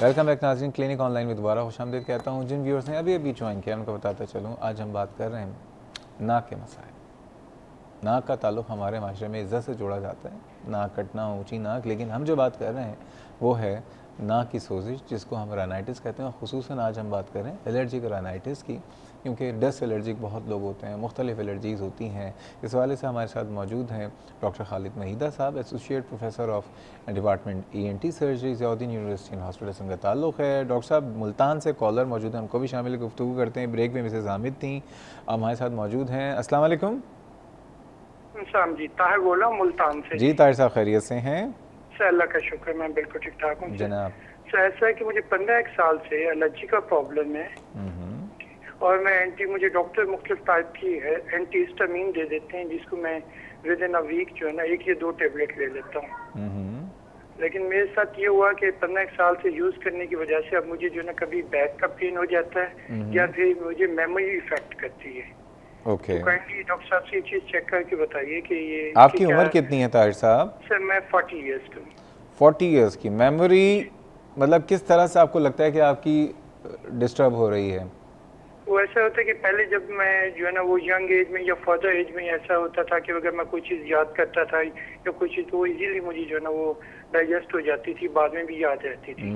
Welcome back नाज़रीन, clinic online में दोबारा खुशामदीद कहता हूँ। जिन व्यूअर्स ने अभी अभी ज्वाइन किया उनको बताता चलूँ, आज हम बात कर रहे हैं नाक के मसाइल। नाक का ताल्लुक़ हमारे माशरे में इज़्ज़त से जोड़ा जाता है, नाक कटना, ऊंची नाक। लेकिन हम जो बात कर रहे हैं वो है नाक की सोजिश, जिसको हम राइनाइटिस कहते हैं। और ख़ुसूसन आज हम बात कर रहे हैं एलर्जिक राइनाइटिस की, क्योंकि डस्ट एलर्जिक बहुत लोग होते हैं, मुख्तलिफ एलर्जीज़ होती हैं। इस वाले से हमारे साथ मौजूद हैं डॉक्टर खालिद महीदा साहब, associate professor of department ENT surgery, Ziauddin university hospital से उनका ताल्लुक़ है। डॉक्टर साहब मुल्तान से कॉलर मौजूद हैं, उनको भी शामिल गुफ्तगू करते हैं। ब्रेक में मिसेज़ हामिद थी, अब हमारे साथ मौजूद हैं। अस्सलाम वालेकुम। जी, ताहिर बोला मुल्तान से। जी ताहिर साहब, खैरियत से हैं? सर अल्लाह का शुक्र, मैं बिल्कुल ठीक ठाक हूँ जनाब। सर ऐसा है कि मुझे 15 साल से एलर्जी का प्रॉब्लम है और मैं मुझे डॉक्टर मुख्तलिफ टाइप की है एंटीहिस्टामीन दे देते हैं, जिसको मैं विद इन अ वीक जो है ना 1 या 2 टेबलेट ले लेता हूँ। लेकिन मेरे साथ ये हुआ कि 15 साल से यूज करने की वजह से अब मुझे जो ना कभी बैक का पेन हो जाता है या फिर मुझे मेमोरी इफेक्ट करती है। ओके, तो काइंडली डॉक्टर साहब से ये चीज चेक करके बताइए कि ये आपकी उम्र कितनी है ताहिर साहब? सर मैं 40 ईयर्स का हूँ। 40 ईयर्स की। मेमोरी मतलब किस तरह से आपको लगता है कि आपकी डिस्टर्ब हो रही है? वो ऐसा होता है कि पहले जब मैं जो है ना वो यंग एज में या फर्दर एज में ऐसा होता था कि अगर मैं कोई चीज़ याद करता था या कोई चीज़ तो वो इजीली मुझे जो है ना वो डाइजेस्ट हो जाती थी, बाद में भी याद रहती थी।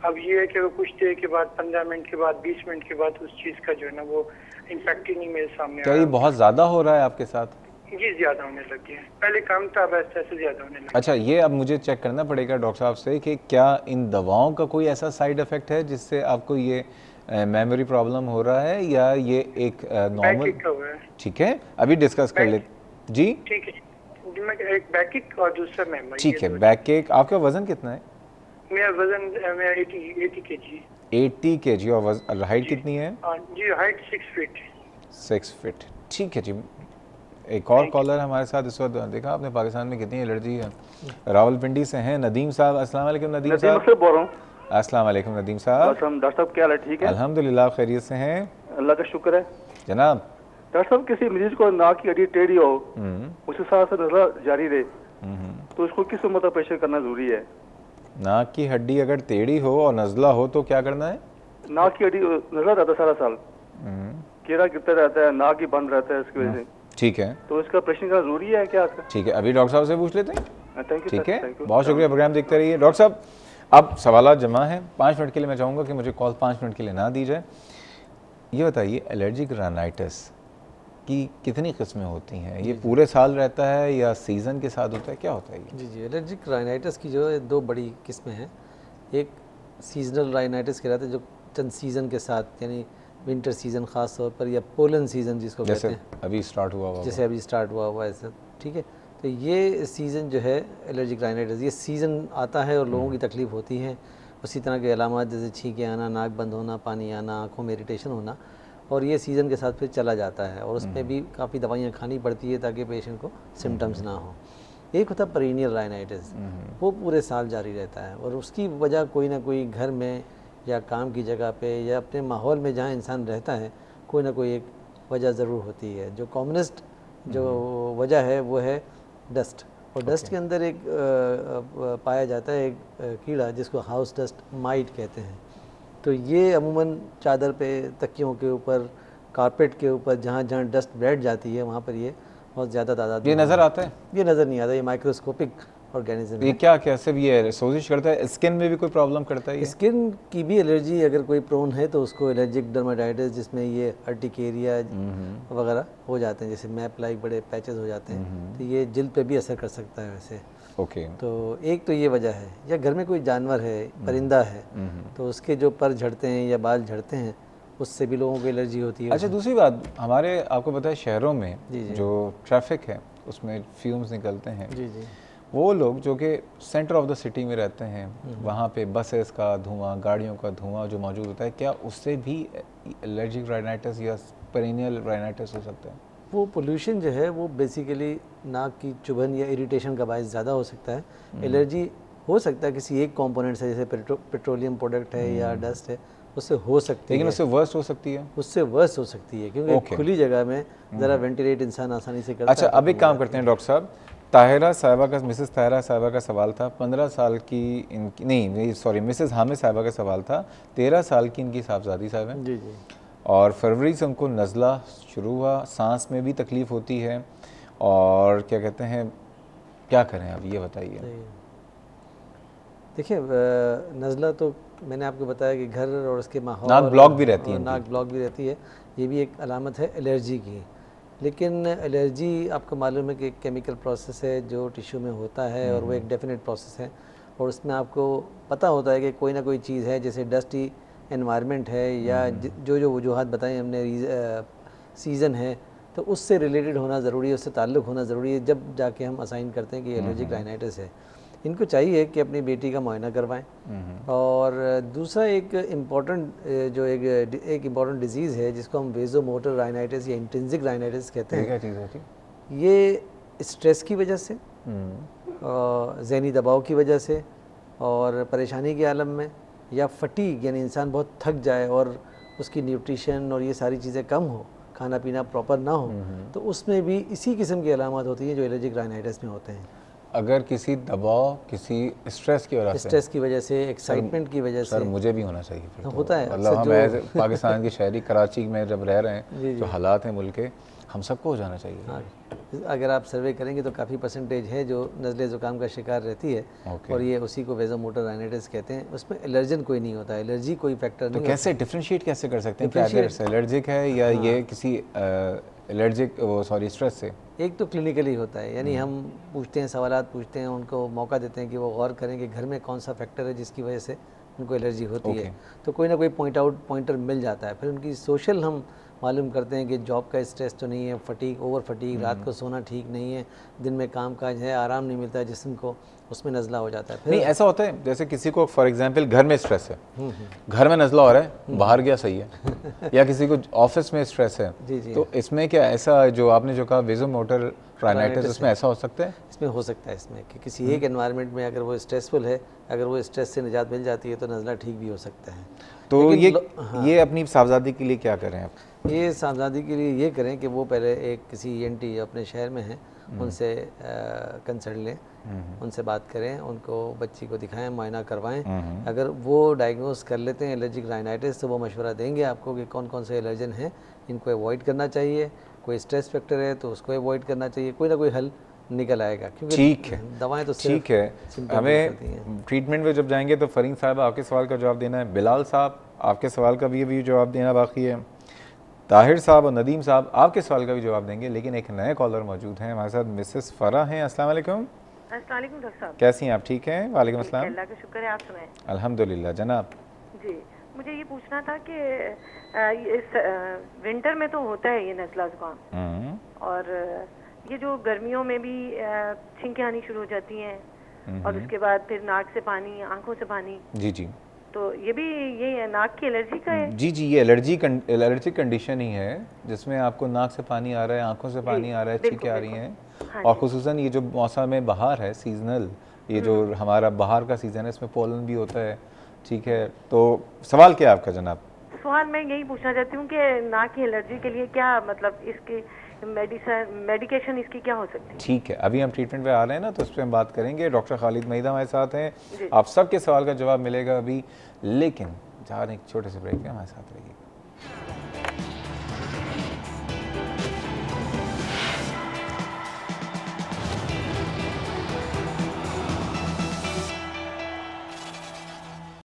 अब ये है कि वो कुछ देर के बाद 15 मिनट के बाद 20 मिनट के बाद उस चीज़ का जो है ना वो इम्पैक्ट ही नहीं मेरे सामने क्या ये बहुत ज़्यादा हो रहा है आपके साथ? जी ज्यादा होने लग गया, पहले कम था बस ऐसे ज्यादा होने लगा। अच्छा, ये अब मुझे चेक करना पड़ेगा डॉक्टर साहब से कि क्या इन दवाओं का कोई ऐसा साइड इफेक्ट है जिससे आपको ये मेमोरी प्रॉब्लम हो रहा है, या ये एक नॉर्मल? ठीक है, अभी डिस्कस कर लेते। जी ठीक है, मैं एक बैकिक और दूसरा मेमोरी। ठीक है, बैक केक। आपका वजन कितना है? मेरा वजन मेरा 80 kg। 80 kg। और हाइट कितनी है? जी हाइट 6 फीट। 6 फीट, ठीक है जी। एक और कॉलर हमारे साथ इस वक्त। देखा आपने पाकिस्तान में कितनी एलर्जी है। रावलपिंडी से हैं नदीम साहब। अस्सलाम वालेकुम नदीम साहब। से बोल रहा हूँ। अस्सलाम वालेकुम नदीम साहब। डॉक्टर साहब क्या हाल है? ठीक है अल्हम्दुलिल्लाह, खैरियत से हैं? अल्लाह का शुक्र है जनाब। डॉक्टर साहब किसी मरीज को नाक की हड्डी टेढ़ी हो, उसके साथ साथ नजला जारी रहे, तो उसको किस उम्र तक प्रेशर करना जरूरी है? नाक की हड्डी अगर टेढ़ी हो और नजला हो तो क्या करना है? नाक की हड्डी नजला रहता है सारा साल, कीड़ा गिरता रहता है, नाक ही बंद रहता है, इसकी वजह से। ठीक है, तो इसका प्रेशर करना जरूरी है क्या? ठीक है, अभी डॉक्टर साहब से पूछ लेते हैं। Thank you. ठीक है, बहुत शुक्रिया, प्रोग्राम देखते रहिए। डॉक्टर साहब अब सवाल जमा है, 5 मिनट के लिए मैं चाहूँगा कि मुझे कॉल 5 मिनट के लिए ना दी जाए। ये बताइए, एलर्जिक राइनाइटिस की कितनी किस्में होती हैं? ये पूरे साल रहता है या सीज़न के साथ होता है, क्या होता है ये? जी, एलर्जिक राइनाइटिस की जो है 2 बड़ी किस्में हैं। एक सीजनल राइनाइटिस कहलाते हैं, जो चंद सीज़न के साथ, यानी विंटर सीज़न ख़ास तौर पर, या पोलन सीज़न जिसको कहते हैं, अभी स्टार्ट हुआ हुआ, जैसे अभी स्टार्ट हुआ है सर। ठीक है, तो ये सीज़न जो है एलर्जिक राइनाइटिस, ये सीज़न आता है और लोगों की तकलीफ़ होती है। उसी तरह के अलामात जैसे छींके आना, नाक बंद होना, पानी आना, आँखों में इरिटेशन होना, और ये सीज़न के साथ फिर चला जाता है। और उसमें भी काफ़ी दवाइयाँ खानी पड़ती है ताकि पेशेंट को सिम्टम्स ना हो। एक होता है पेरिनियल राइनाइटिस, वो पूरे साल जारी रहता है और उसकी वजह कोई ना कोई घर में या काम की जगह पे या अपने माहौल में जहाँ इंसान रहता है, कोई ना कोई एक वजह ज़रूर होती है। जो कॉमनेस्ट जो वजह है वो है डस्ट, और डस्ट के अंदर एक पाया जाता है एक कीड़ा जिसको हाउस डस्ट माइट कहते हैं। तो ये अमूमन चादर पे, तकियों के ऊपर, कारपेट के ऊपर, जहाँ जहाँ डस्ट बैठ जाती है वहाँ पर ये बहुत ज़्यादा तादाद में। ये नज़र आता है? ये नज़र नहीं आता, ये माइक्रोस्कोपिक ऑर्गेनिज्म। ये क्या कैसे भी है, सोजिश करता है? स्किन में भी कोई प्रॉब्लम करता है? स्किन की भी एलर्जी अगर कोई प्रोन है तो उसको एलर्जिक डर्माटाइटिस, जिसमें ये अर्टिकेरिया वगैरह हो जाते हैं, जैसे मैप लाइक बड़े पैचेस हो जाते हैं, तो ये जिल्द पे भी असर कर सकता है वैसे। ओके, तो एक तो ये वजह है। या घर में कोई जानवर है, परिंदा है, तो उसके जो पर झड़ते हैं या बाल झड़ते हैं, उससे भी लोगों को एलर्जी होती है। अच्छा, दूसरी बात, हमारे आपको पता है शहरों में जो ट्रैफिक है उसमें फ्यूम्स निकलते हैं। जी जी, वो लोग जो कि सेंटर ऑफ द सिटी में रहते हैं, वहाँ पे बसेस का धुआं, गाड़ियों का धुआं जो मौजूद होता है, क्या उससे भी एलर्जिक राइनाइटिस या पेरिनियल राइनाइटिस हो सकता है? वो पोल्यूशन जो है वो बेसिकली नाक की चुभन या इरिटेशन का बायस ज़्यादा हो सकता है। एलर्जी हो सकता है किसी एक कंपोनेंट से, जैसे पेट्रोलियम प्रोडक्ट है या डस्ट है, उससे हो सकती है। लेकिन उससे वर्स्ट हो सकती है? उससे वर्स्ट हो सकती है, क्योंकि खुली जगह में ज़रा वेंटिलेट इंसान आसानी से करता है। अच्छा, अब एक काम करते हैं डॉक्टर साहब, ताहिरा साहिबा का, मिसेस ताहिरा साहिबा का सवाल था, 15 साल की इनकी, नहीं सॉरी, मिसेस हामिद साहिबा का सवाल था, 13 साल की इनकी साहबजादी साहब हैं जी जी। और फरवरी से उनको नज़ला शुरू हुआ, सांस में भी तकलीफ़ होती है और क्या कहते हैं, क्या करें आप ये बताइए। देखिए नज़ला तो मैंने आपको बताया कि घर और उसके माहौल, नाक ब्लॉक भी रहती है, नाक ब्लॉक भी रहती है, ये भी एक अलामत है एलर्जी की। लेकिन एलर्जी आपको मालूम है कि एक केमिकल प्रोसेस है जो टिश्यू में होता है और वो एक डेफिनेट प्रोसेस है और उसमें आपको पता होता है कि कोई ना कोई चीज़ है, जैसे डस्टी एनवायरनमेंट है या जो जो वजूहात बताई हमने, सीज़न है, तो उससे रिलेटेड होना ज़रूरी है, उससे ताल्लुक़ होना ज़रूरी है, जब जाके हम असाइन करते हैं कि एलर्जिक राइनाइटिस है। इनको चाहिए कि अपनी बेटी का मुआयना करवाएं। और दूसरा एक इम्पॉर्टेंट जो एक इम्पॉर्टेंट डिजीज़ है जिसको हम वेज़ोमोटर राइनाइटिस या इंट्रिंसिक राइनाइटिस कहते हैं, क्या चीज़ होती है? ये स्ट्रेस की वजह से, ज़हनी दबाव की वजह से और परेशानी के आलम में, या फटीग यानी इंसान बहुत थक जाए और उसकी न्यूट्रिशन और ये सारी चीज़ें कम हो, खाना पीना प्रॉपर ना हो, तो उसमें भी इसी किस्म की अलामत होती हैं जो एलर्जिक राइनाइटिस में होते हैं। अगर किसी दबाव, किसी स्ट्रेस की वजह से, एक्साइटमेंट की वजह से, सर मुझे भी होना चाहिए फिर तो। होता है मतलब हम एज पाकिस्तान की शहरी कराची में जब रह रहे हैं, जो हालात हैं मुल्क के, हम सबको हो जाना चाहिए। हाँ, अगर आप सर्वे करेंगे तो काफ़ी परसेंटेज है जो नज़ले ज़ुकाम का शिकार रहती है और ये उसी को वेज़ोमोटर राइनाइटिस कहते हैं। उसमें एलर्जन कोई नहीं होता, एलर्जी कोई फैक्टर नहीं। तो कैसे डिफ्रेंशिएट कैसे कर सकते हैं कि अगर एलर्जिक है या ये किसी एलर्जिक स्ट्रेस से? एक तो क्लिनिकली होता है, यानी हम पूछते हैं, सवालात पूछते हैं, उनको मौका देते हैं कि वो गौर करें कि घर में कौन सा फैक्टर है जिसकी वजह से उनको एलर्जी होती है, तो कोई ना कोई पॉइंटर मिल जाता है। फिर उनकी सोशल हम मालूम करते हैं कि जॉब का स्ट्रेस तो नहीं है, फटीग, ओवर फटीग, रात को सोना ठीक नहीं है, दिन में काम काज है, आराम नहीं मिलता है जिस्म को, उसमें नज़ला हो जाता है। फिर नहीं, ऐसा होता है जैसे किसी को फॉर एग्जांपल घर में स्ट्रेस है, घर में नज़ला हो रहा है, बाहर गया सही है, या किसी को ऑफिस में स्ट्रेस है, तो इसमें क्या ऐसा जो आपने जो कहा वेज़ोमोटर राइनाइटिस, इसमें ऐसा हो सकता है? इसमें हो सकता है, इसमें कि किसी एक एनवायरनमेंट में अगर वो स्ट्रेसफुल है, अगर वो स्ट्रेस से निजात मिल जाती है तो नज़ला ठीक भी हो सकता है। तो ये अपनी साहबजादी के लिए क्या करें आप? ये साहबजादी के लिए ये करें कि वो पहले एक किसी ENT अपने शहर में हैं, उनसे कंसल्ट लें, उनसे बात करें, उनको बच्ची को दिखाएं, मुआयना करवाएं। अगर वो डायग्नोस कर लेते हैं एलर्जिक राइनाइटिस तो वो मशवरा देंगे आपको कि कौन कौन से एलर्जन हैं, इनको अवॉइड करना चाहिए, कोई स्ट्रेस फैक्टर है तो उसको अवॉइड करना चाहिए, कोई ना कोई हल निकल आएगा। क्योंकि ठीक है, दवाएं तो ठीक है। हमें ट्रीटमेंट में जब जाएंगे तो फरीन साहब आपके सवाल का जवाब देना है, बिलाल साहब आपके सवाल का भी जवाब देना बाकी है, ताहिर साहब और नदीम साहब आपके सवाल का भी जवाब देंगे। लेकिन एक नए कॉलर मौजूद हैं हमारे साथ, मिसेस फरा हैं। अस्सलाम वालेकुम। अस्सलाम वालेकुम डॉक्टर साहब, कैसी हैं आप? ठीक हैं? वालेकुम अस्सलाम। अल्लाह का शुक्र है, आप सुनाएं? अल्हम्दुलिल्लाह जनाब। जी, मुझे ये पूछना था कि इस विंटर में तो होता है ये नज़ला ज़ुकाम, और ये जो गर्मियों में भी छींकें आनी शुरू हो जाती हैं और उसके बाद फिर नाक से पानी, आंखों से पानी। जी जी, तो ये भी ये नाक की एलर्जी का है? जी जी, ये एलर्जी कंडीशन ही है जिसमें आपको नाक से पानी आ रहा है, आंखों से पानी आ रहा है, छींकें आ रही हैं। हाँ, और खुसूसन ये जो मौसम बहार है, सीजनल, ये जो हमारा बाहर का सीज़न है, इसमें पोलन भी होता है। ठीक है, तो सवाल क्या है आपका जनाब? सवाल मैं यही पूछना चाहती हूँ कि नाक की एलर्जी के लिए क्या मतलब इसकी मेडिकेशन इसकी क्या हो सकती है? ठीक है, अभी हम ट्रीटमेंट पे आ रहे हैं ना, तो उस पर हम बात करेंगे। डॉक्टर खालिद मईदा हमारे साथ हैं, आप सबके सवाल का जवाब मिलेगा अभी, लेकिन जा रहे एक छोटे से ब्रेक में, हमारे साथ रहिएगा।